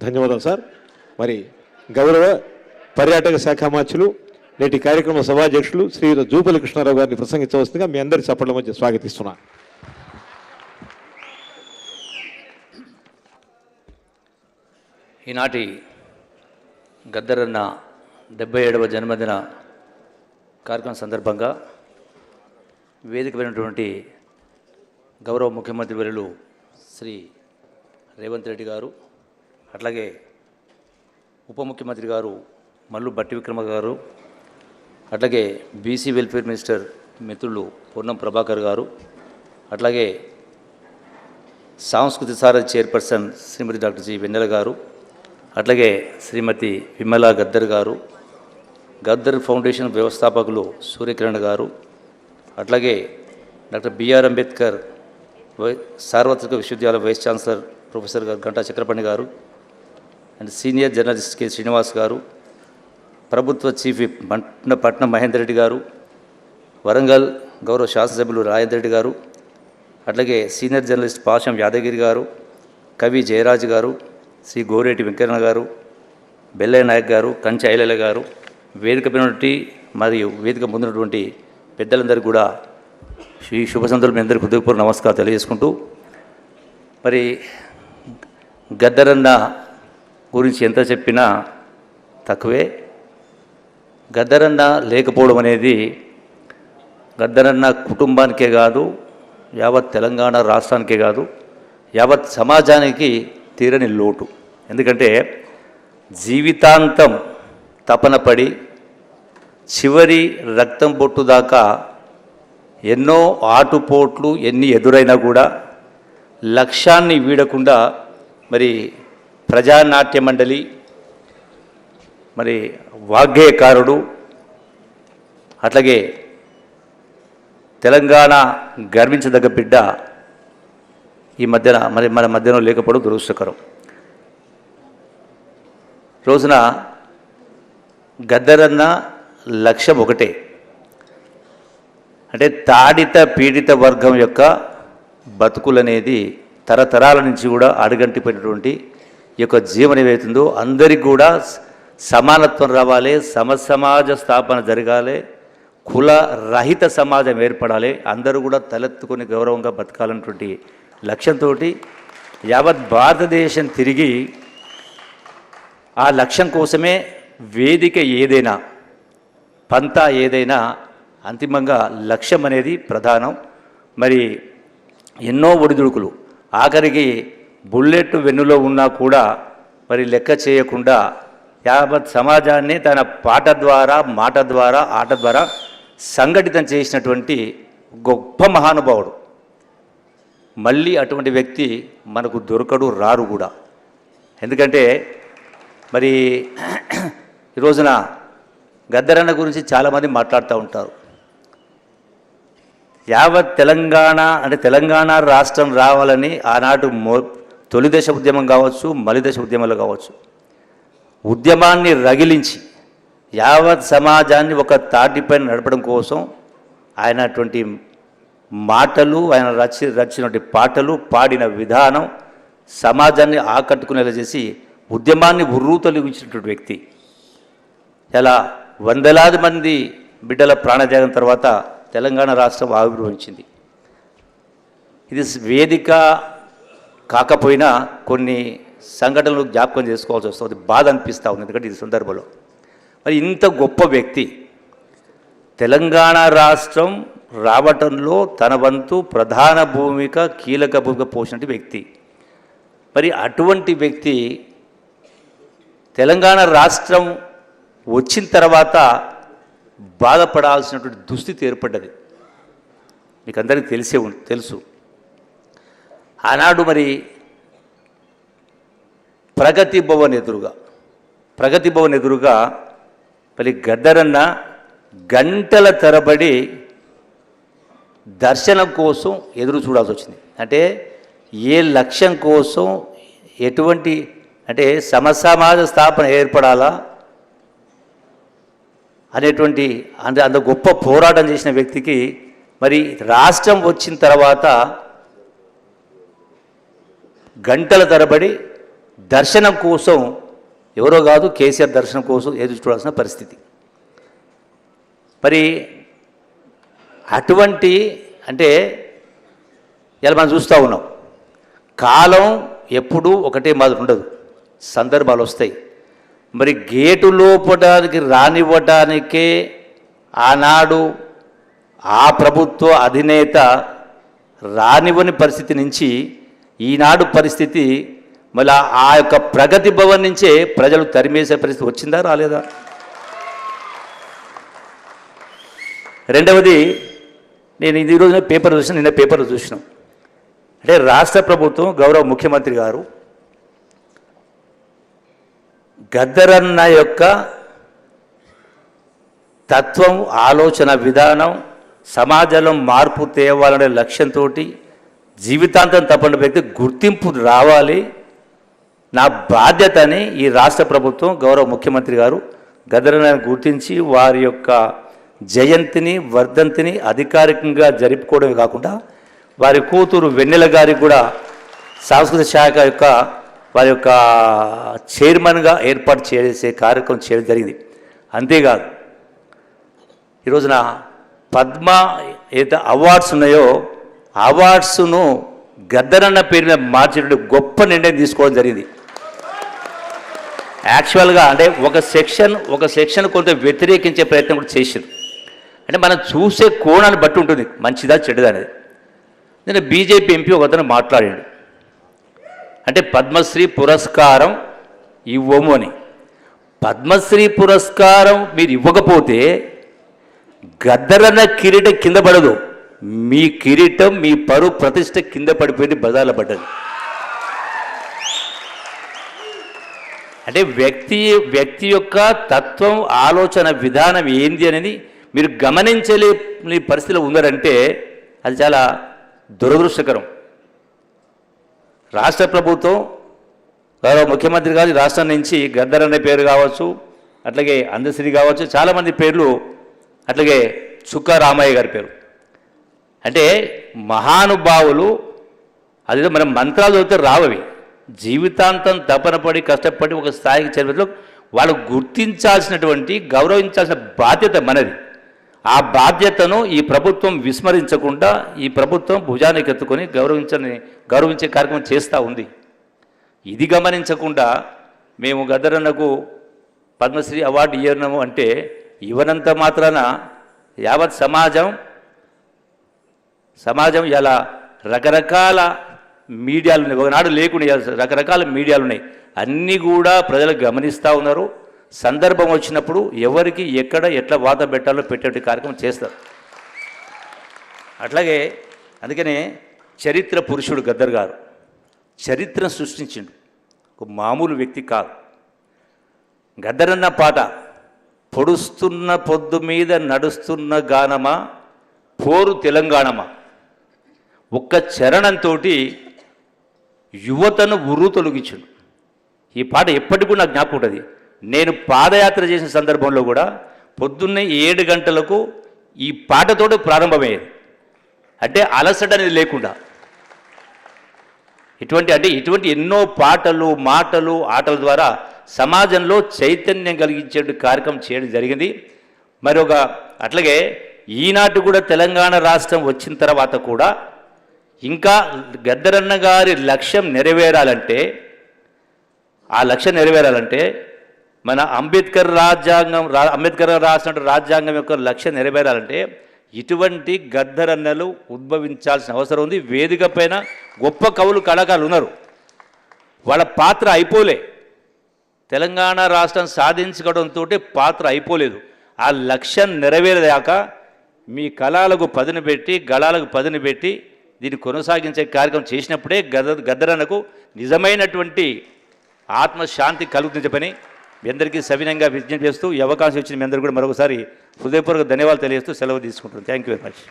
ధన్యవాదాలు సార్. మరి గౌరవ పర్యాటక శాఖ మంత్రులు నేటి కార్యక్రమ సభాధ్యక్షులు శ్రీయుత జూపల్లి కృష్ణారావు గారిని ప్రసంగించవలసిందిగా మీ అందరి చప్పట్ల మధ్య స్వాగతిస్తున్నా. ఈనాటి గద్దరన్న 77వ జన్మదిన కార్యక్రమం సందర్భంగా వేదిక అయినటువంటి గౌరవ ముఖ్యమంత్రి వర్యులు శ్రీ రేవంత్ రెడ్డి గారు, అట్లాగే ఉప ముఖ్యమంత్రి గారు మల్లు భట్టి విక్రమ గారు, అట్లాగే బీసీ వెల్ఫేర్ మినిస్టర్ మిత్రులు పొన్నం ప్రభాకర్ గారు, అట్లాగే సాంస్కృతిక సారథి చైర్పర్సన్ శ్రీమతి డాక్టర్ జి వెన్నెల గారు, అట్లాగే శ్రీమతి విమలా గద్దర్ గారు, గద్దర్ ఫౌండేషన్ వ్యవస్థాపకులు సూర్యకిరణ్ గారు, అట్లాగే డాక్టర్ బిఆర్ అంబేద్కర్ సార్వత్రిక విశ్వవిద్యాలయ వైస్ ఛాన్సలర్ ప్రొఫెసర్ గారు గంటా చక్రపాణి గారు, and senior journalist K Srinivas గారు, ప్రభుత్వ చీఫ్ విప్ పట్నం మహేందర్ రెడ్డి గారు, వరంగల్ గౌరవ శాసనసభ్యులు రాజేందర్ రెడ్డి గారు, అట్లాగే సీనియర్ జర్నలిస్ట్ పాషం యాదగిరి గారు, కవి జయరాజు గారు, శ్రీ గోరేటి వెంకన్న గారు, బెల్లయ్య నాయక్ గారు, కంచె ఐలయ్య గారు, వేదిక పైనటువంటి మరియు వేదిక ముందున్నటువంటి పెద్దలందరికీ కూడా ఈ శుభ సందర్భంలో మీ అందరికీ హృదయపూర్వక నమస్కారం తెలియజేసుకుంటూ, మరి గద్దరన్న గురించి ఎంత చెప్పినా తక్కువే. గద్దరన్న లేకపోవడం అనేది గద్దరన్న కుటుంబానికే కాదు, యావత్ తెలంగాణ రాష్ట్రానికే కాదు, యావత్ సమాజానికి తీరని లోటు. ఎందుకంటే జీవితాంతం తపన పడి చివరి రక్తం బొట్టు దాకా ఎన్నో ఆటుపోట్లు ఎన్ని ఎదురైనా కూడా లక్ష్యాన్ని వీడకుండా మరి ప్రజానాట్య మండలి, మరి వాగ్గేయకారుడు, అట్లాగే తెలంగాణ గర్వించదగ్గ బిడ్డ ఈ మధ్యన మరి మన మధ్యలో లేకపోవడం దురదృష్టకరం. రోజున గద్దరన్న లక్ష్యం ఒకటే, అంటే తాడిత పీడిత వర్గం యొక్క బతుకులనేది తరతరాల నుంచి కూడా అడుగంటిపోయినటువంటి ఈ యొక్క జీవనం ఏవైతుందో అందరికీ కూడా సమానత్వం రావాలి, సమసమాజ స్థాపన జరగాలి, కుల రహిత సమాజం ఏర్పడాలి, అందరూ కూడా తలెత్తుకొని గౌరవంగా బతకాలన్నటువంటి లక్ష్యంతో యావత్ భారతదేశం తిరిగి ఆ లక్ష్యం కోసమే వేదిక ఏదైనా పంతా ఏదైనా అంతిమంగా లక్ష్యం అనేది ప్రధానం. మరి ఎన్నో ఒడిదుడుకులు, ఆఖరికి బుల్లెట్ వెన్నులో ఉన్నా కూడా మరి లెక్క చేయకుండా యావత్ సమాజాన్ని తన పాట ద్వారా, మాట ద్వారా, ఆట ద్వారా సంఘటితం చేసినటువంటి గొప్ప మహానుభావుడు. మళ్ళీ అటువంటి వ్యక్తి మనకు దొరకడు, రారు కూడా. ఎందుకంటే మరి ఈ రోజున గద్దరన్న గురించి చాలామంది మాట్లాడుతూ ఉంటారు. యావత్ తెలంగాణ అంటే తెలంగాణ రాష్ట్రం రావాలని ఆనాడు తొలిదశ ఉద్యమం కావచ్చు, మలిదశ ఉద్యమాలు కావచ్చు, ఉద్యమాన్ని రగిలించి యావత్ సమాజాన్ని ఒక తాటిపైన నడపడం కోసం ఆయన అటువంటి మాటలు, ఆయన రచినటువంటి పాటలు, పాడిన విధానం సమాజాన్ని ఆకట్టుకునేలా చేసి ఉద్యమాన్ని ఉర్రూతలిగించినటువంటి వ్యక్తి. ఇలా వందలాది మంది బిడ్డల ప్రాణత్యాగం తర్వాత తెలంగాణ రాష్ట్రం ఆవిర్భవించింది. ఇది వేదిక కాకపోయినా కొన్ని సంఘటనలు జ్ఞాపకం చేసుకోవాల్సి వస్తుంది, బాధ అనిపిస్తూ ఉంది. ఎందుకంటే ఈ సందర్భంలో మరి ఇంత గొప్ప వ్యక్తి తెలంగాణ రాష్ట్రం రావటంలో తన వంతు ప్రధాన భూమిక, కీలక భూమిక పోసినటువంటి వ్యక్తి. మరి అటువంటి వ్యక్తి తెలంగాణ రాష్ట్రం వచ్చిన తర్వాత బాధపడాల్సినటువంటి దుస్థితి ఏర్పడ్డది. మీకు అందరికీ తెలుసు. ఆనాడు మరి ప్రగతి భవన్ ఎదురుగా మరి గద్దరన్న గంటల తరబడి దర్శనం కోసం ఎదురు చూడాల్సి వచ్చింది. అంటే ఏ లక్ష్యం కోసం, ఎటువంటి అంటే సమసమాజ స్థాపన ఏర్పడాలా అనేటువంటి అంత గొప్ప పోరాటం చేసిన వ్యక్తికి మరి రాష్ట్రం వచ్చిన తర్వాత గంటల తరబడి దర్శనం కోసం ఎవరో కాదు కేసీఆర్ దర్శనం కోసం ఎదురు చూడాల్సిన పరిస్థితి. మరి అటువంటి అంటే ఇలా మనం చూస్తూ ఉన్నాం. కాలం ఎప్పుడూ ఒకటే మాదిరి ఉండదు, సందర్భాలు వస్తాయి. మరి గేటు లోపడానికి రానివ్వటానికే ఆనాడు ఆ ప్రభుత్వ అధినేత రానివ్వని పరిస్థితి నుంచి ఈనాడు పరిస్థితి మళ్ళీ ఆ యొక్క ప్రగతి భవన్ నుంచే ప్రజలు తరిమేసే పరిస్థితి వచ్చిందా రాలేదా? రెండవది, నేను ఈ రోజున పేపర్ చూసిన, నిన్న పేపర్ చూసినాం. అంటే రాష్ట్ర ప్రభుత్వం గౌరవ ముఖ్యమంత్రి గారు గద్దరన్న యొక్క తత్వం, ఆలోచన విధానం, సమాజంలో మార్పు తేవాలనే లక్ష్యంతో జీవితాంతం తప్పని వ్యక్తి గుర్తింపు రావాలి, నా బాధ్యతని ఈ రాష్ట్ర ప్రభుత్వం గౌరవ ముఖ్యమంత్రి గారు గద్దరన్నను గుర్తించి వారి యొక్క జయంతిని, వర్ధంతిని అధికారికంగా జరుపుకోవడమే కాకుండా వారి కూతురు వెన్నెల గారికి కూడా సాంస్కృతిక శాఖ యొక్క వారి యొక్క చైర్మన్గా ఏర్పాటు చేసే కార్యక్రమం చేయడం జరిగింది. అంతేకాదు ఈ రోజున పద్మ ఏదైతే అవార్డ్స్ ఉన్నాయో అవార్డ్స్ను గద్దరన్న పేరు మీద మార్చేటువంటి గొప్ప నిర్ణయం తీసుకోవడం జరిగింది. యాక్చువల్గా అంటే ఒక సెక్షన్ కొంత వ్యతిరేకించే ప్రయత్నం కూడా చేశారు. అంటే మనం చూసే కోణాన్ని బట్టి ఉంటుంది మంచిదా చెడుదా అనేది. నేను బీజేపీ ఎంపీ ఒక అతను మాట్లాడాడు, అంటే పద్మశ్రీ పురస్కారం ఇవ్వము అని. పద్మశ్రీ పురస్కారం మీరు ఇవ్వకపోతే గద్దరన్న కిరీటం కింద పడదు, మీ కిరీటం, మీ పరువు ప్రతిష్ట కింద పడిపోయింది, బజార్లో పడ్డది. అంటే వ్యక్తి యొక్క తత్వం, ఆలోచన విధానం ఏంది అనేది మీరు గమనించలేని పరిస్థితిలో ఉన్నారంటే అది చాలా దురదృష్టకరం. రాష్ట్ర ప్రభుత్వం గౌరవ ముఖ్యమంత్రి గారు రాష్ట్రం నుంచి గద్దరన్న పేరు కావచ్చు, అట్లాగే అందశ్రీ కావచ్చు, చాలామంది పేర్లు, అట్లాగే చుక్కా రామయ్య గారి పేరు. అంటే మహానుభావులు, అదేదో మనం మంత్రాలు చదివితే రావవి, జీవితాంతం తపన పడి కష్టపడి ఒక స్థాయికి చేరులో వాళ్ళు గుర్తించాల్సినటువంటి, గౌరవించాల్సిన బాధ్యత మనది. ఆ బాధ్యతను ఈ ప్రభుత్వం విస్మరించకుండా ఈ ప్రభుత్వం భుజానికి ఎత్తుకొని గౌరవించే కార్యక్రమం చేస్తూ ఉంది. ఇది గమనించకుండా మేము గద్దరన్నకు పద్మశ్రీ అవార్డు ఇవ్వను అంటే ఇవ్వనంత మాత్రాన యావత్ సమాజం ఇలా రకరకాల మీడియాలు ఉన్నాయి, ఒకనాడు లేకుండా రకరకాల మీడియాలు ఉన్నాయి, అన్నీ కూడా ప్రజలు గమనిస్తూ ఉన్నారు. సందర్భం వచ్చినప్పుడు ఎవరికి ఎక్కడ ఎట్లా వాత పెట్టాలో పెట్టే కార్యక్రమం చేస్తారు. అట్లాగే అందుకనే చరిత్ర పురుషుడు గద్దర్ గారు చరిత్రను సృష్టించిండు, ఒక మామూలు వ్యక్తి కాదు. గద్దరన్న పాట, పొడుస్తున్న పొద్దు మీద నడుస్తున్న గానమా పోరు తెలంగాణమా, ఒక్క చరణంతో యువతను ఉర్రు తొలగించుండు. ఈ పాట ఎప్పటికీ నాకు జ్ఞాపకం ఉంటుంది. నేను పాదయాత్ర చేసిన సందర్భంలో కూడా పొద్దున్నే 7 గంటలకు ఈ పాటతోటి ప్రారంభమయ్యేది. అంటే అలసట అనేది లేకుండా ఇటువంటి ఎన్నో పాటలు, మాటలు, ఆటల ద్వారా సమాజంలో చైతన్యం కలిగించే కార్యక్రమం చేయడం జరిగింది. మరి అట్లాగే ఈనాటి కూడా తెలంగాణ రాష్ట్రం వచ్చిన తర్వాత కూడా ఇంకా గద్దరన్న గారి లక్ష్యం నెరవేరాలంటే, ఆ లక్ష్యం నెరవేరాలంటే మన అంబేద్కర్ రాసినటువంటి రాజ్యాంగం యొక్క లక్ష్యం నెరవేరాలంటే ఇటువంటి గద్దరన్నలు ఉద్భవించాల్సిన అవసరం ఉంది. వేదిక పైన గొప్ప కవులు, కళాకారులు ఉన్నారు, వాళ్ళ పాత్ర అయిపోలే. తెలంగాణ రాష్ట్రం సాధించుకోవడంతో పాత్ర అయిపోలేదు. ఆ లక్ష్యం నెరవేరేదాకా మీ కళాలకు పదును పెట్టి, గళాలకు పదును పెట్టి దీన్ని కొనసాగించే కార్యక్రమం చేసినప్పుడే గద్దరన్నకు నిజమైనటువంటి ఆత్మశాంతి కలుగుతుంది పని మీ అందరికీ సవినంగా విజ్ఞప్తి చేస్తూ ఈ అవకాశం ఇచ్చిన మీ అందరికీ కూడా మరొకసారి హృదయపూర్వక ధన్యవాదాలు తెలియజేస్తూ సెలవు తీసుకుంటున్నాను. Thank you very much.